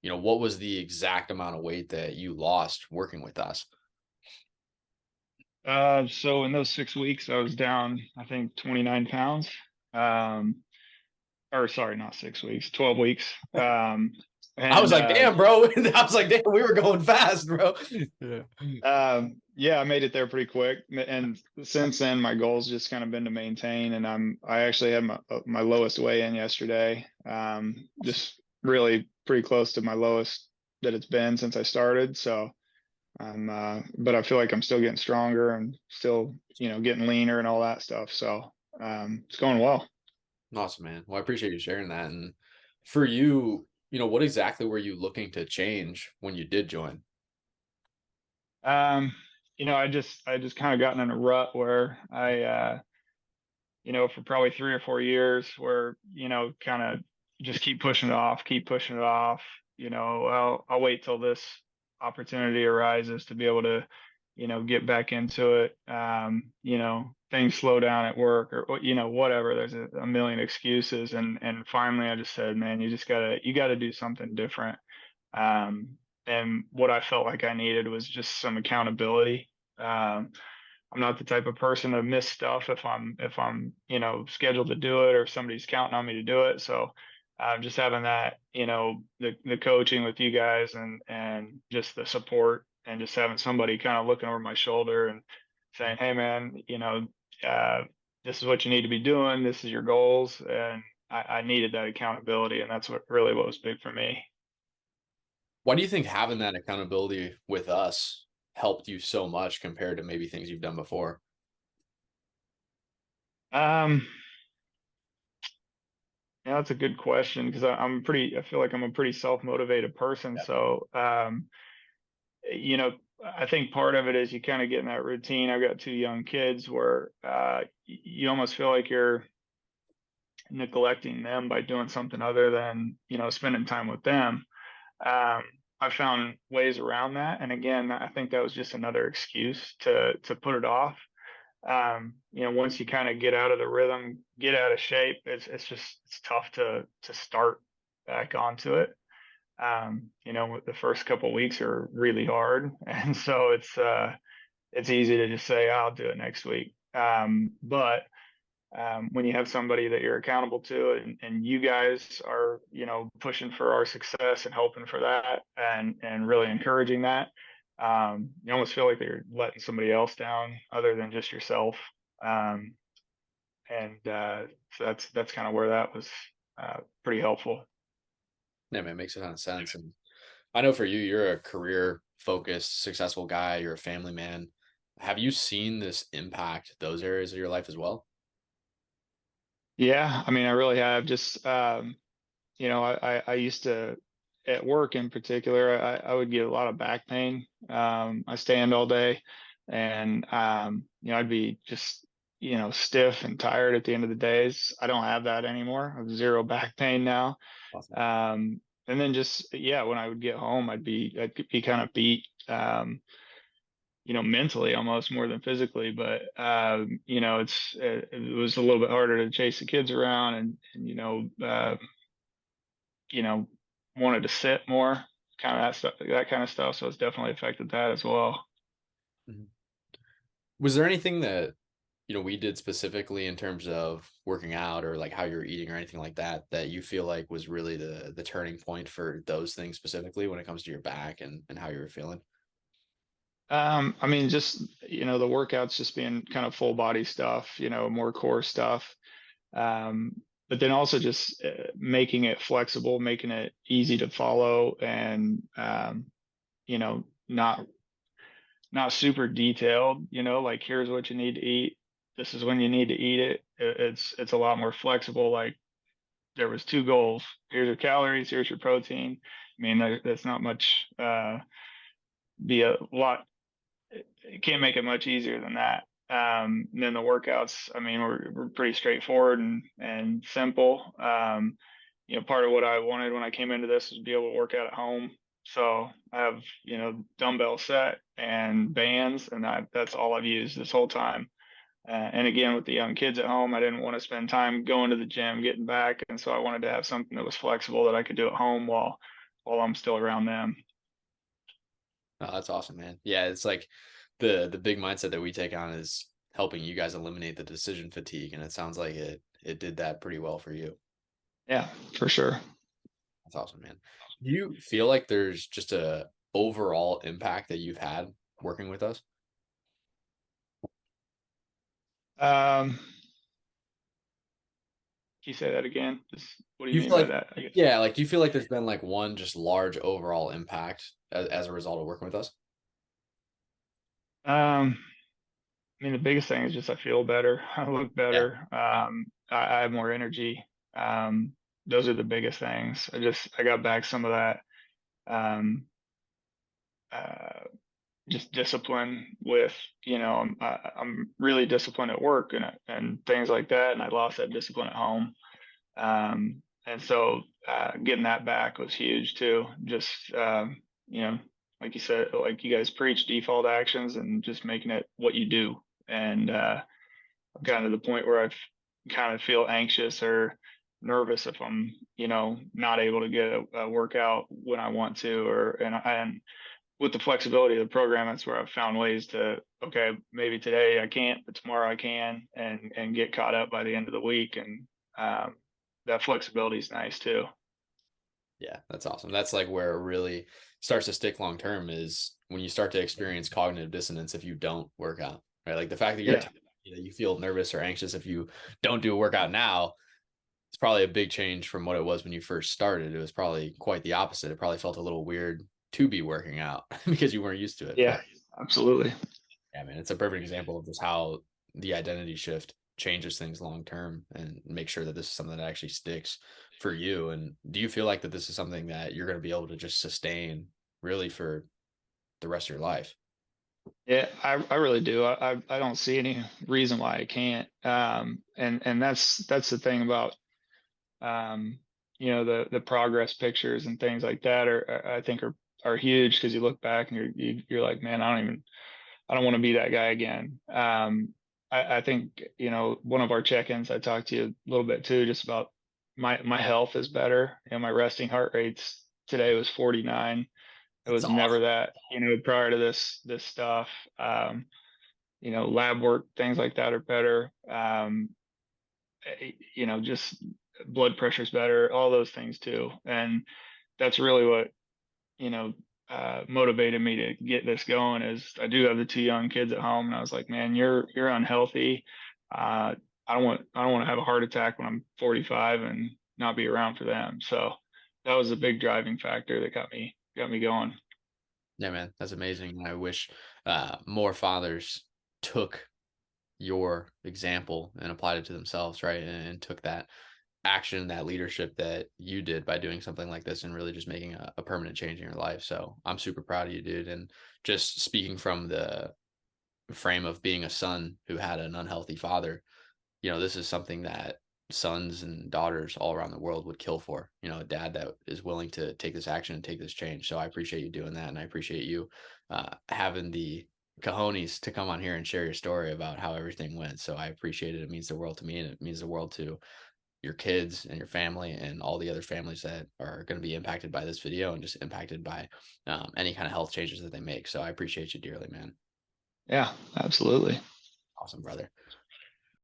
what was the exact amount of weight that you lost working with us? So in those 6 weeks, I was down, I think, 29 pounds. Um, or sorry, not 6 weeks, 12 weeks. I was And like, damn, bro. I was like, damn, we were going fast, bro. Yeah. Yeah, I made it there pretty quick. And since then, my goal's just kind of been to maintain. And I actually had my lowest weigh in yesterday. Just really pretty close to my lowest that it's been since I started. So but I feel like I'm still getting stronger and still, getting leaner and all that stuff. So it's going well. Awesome, man. Well, I appreciate you sharing that. And for you, what exactly were you looking to change when you did join? Um, I just kind of gotten in a rut where for probably 3 or 4 years where, kind of just keep pushing it off. I'll wait till this opportunity arises to be able to, get back into it. Things slow down at work or, whatever. There's a million excuses. And finally I just said, man, you gotta do something different. Um, and what I felt like I needed was just some accountability. I'm not the type of person to miss stuff if I'm scheduled to do it or if somebody's counting on me to do it. So just having that, the coaching with you guys and just the support and just having somebody kind of looking over my shoulder and saying, hey man, uh, this is what you need to be doing. This is your goals. And I needed that accountability, and that's what was big for me. Why do you think having that accountability with us helped you so much compared to maybe things you've done before? Um, Yeah, that's a good question because I feel like I'm a pretty self-motivated person. Yeah. So, you know, I think part of it is you kind of get in that routine. I've got two young kids where you almost feel like you're neglecting them by doing something other than, spending time with them. Um, I found ways around that. And again, I think that was just another excuse to put it off. Once you kind of get out of the rhythm, get out of shape, it's tough to start back onto it. The first couple of weeks are really hard, and so it's easy to just say, I'll do it next week. But when you have somebody that you're accountable to, and you guys are, pushing for our success and hoping for that, and really encouraging that, you almost feel like you're letting somebody else down other than just yourself. Um, and so that's kind of where that was pretty helpful. Yeah, man, it makes a ton of sense. And I know for you, you're a career focused, successful guy, you're a family man. Have you seen this impact those areas of your life as well? Yeah, I mean, I really have just I used to, at work in particular, I would get a lot of back pain. I stand all day, and I'd be just stiff and tired at the end of the days. I don't have that anymore. I have zero back pain now. Awesome. And then just yeah, when I would get home, I'd be kind of beat. Mentally almost more than physically, but it was a little bit harder to chase the kids around you know, wanted to sit more, kind of that stuff, that kind of stuff. So it's definitely affected that as well. Mhm. Was there anything that, we did specifically in terms of working out or like how you're eating or anything like that, that you feel like was really the turning point for those things specifically when it comes to your back and how you were feeling? I mean, just the workouts just being kind of full body stuff, more core stuff. But then also just making it flexible, making it easy to follow, and not super detailed. Like here's what you need to eat. This is when you need to eat it. It's a lot more flexible. Like there was two goals. Here's your calories. Here's your protein. I mean, that's not much. Be a lot. You can't make it much easier than that. And then the workouts. I mean, we're pretty straightforward and simple. Part of what I wanted when I came into this was to be able to work out at home. So I have dumbbell set and bands, and that's all I've used this whole time. And again, with the young kids at home, I didn't want to spend time going to the gym, getting back, and so I wanted to have something that was flexible that I could do at home while I'm still around them. Oh, that's awesome, man. Yeah, it's like the big mindset that we take on is helping you guys eliminate the decision fatigue, and it sounds like it did that pretty well for you. Yeah, for sure. That's awesome, man. Do you feel like there's just a overall impact that you've had working with us? Um, can you say that again? Just, what do Do you you mean feel by like, that? I guess. yeah, like do you feel like there's been like one just large overall impact as a result of working with us? Um, I mean, the biggest thing is just I feel better. I look Yeah, better. I have more energy. Um, those are the biggest things. I got back some of that. Um, uh, just discipline with, I'm really disciplined at work and things like that. And I lost that discipline at home. And so getting that back was huge too. Just, you know, like you said, like you guys preach default actions and just making it what you do. And I've gotten to the point where I've kind of feel anxious or nervous if I'm, not able to get a workout when I want to, and with the flexibility of the program, that's where I've found ways to, okay, maybe today I can't, but tomorrow I can, and get caught up by the end of the week. And um, that flexibility is nice too. yeah, that's awesome. That's like where it really starts to stick long term is when you start to experience cognitive dissonance if you don't work out, right? Like the fact that you're Yeah, telling me that you feel nervous or anxious if you don't do a workout now, it's probably a big change from what it was when you first started. It was probably quite the opposite. It probably felt a little weird to be working out because you weren't used to it. yeah, But absolutely. yeah, man, it's a perfect example of just how the identity shift changes things long term and make sure that this is something that actually sticks for you. And do you feel like that this is something that you're going to be able to just sustain really for the rest of your life? Yeah, I really do. I don't see any reason why I can't. And that's the thing about um, the progress pictures and things like that I think are huge because you look back and you're like, man, I don't want to be that guy again. I think, one of our check-ins, I talked to you a little bit too, just about my health is better. My resting heart rates today was 49. It That's was never awesome. that, prior to this stuff. Um, lab work, things like that are better. Just blood pressure's better, all those things too. And that's really what you know, motivated me to get this going is I do have the two young kids at home, and I was like, man, you're unhealthy. Uh, I don't want to have a heart attack when I'm 45 and not be around for them. So that was a big driving factor that got me going. Yeah, man, that's amazing. I wish more fathers took your example and applied it to themselves, right? And took that action, that leadership that you did by doing something like this and really just making a permanent change in your life. So I'm super proud of you, dude. And just speaking from the frame of being a son who had an unhealthy father, this is something that sons and daughters all around the world would kill for, a dad that is willing to take this action and take this change. So I appreciate you doing that. And I appreciate you having the cojones to come on here and share your story about how everything went. So I appreciate it. It means the world to me and it means the world to your kids and your family and all the other families that are going to be impacted by this video and just impacted by any kind of health changes that they make. So I appreciate you dearly, man. Yeah, absolutely. Awesome, brother.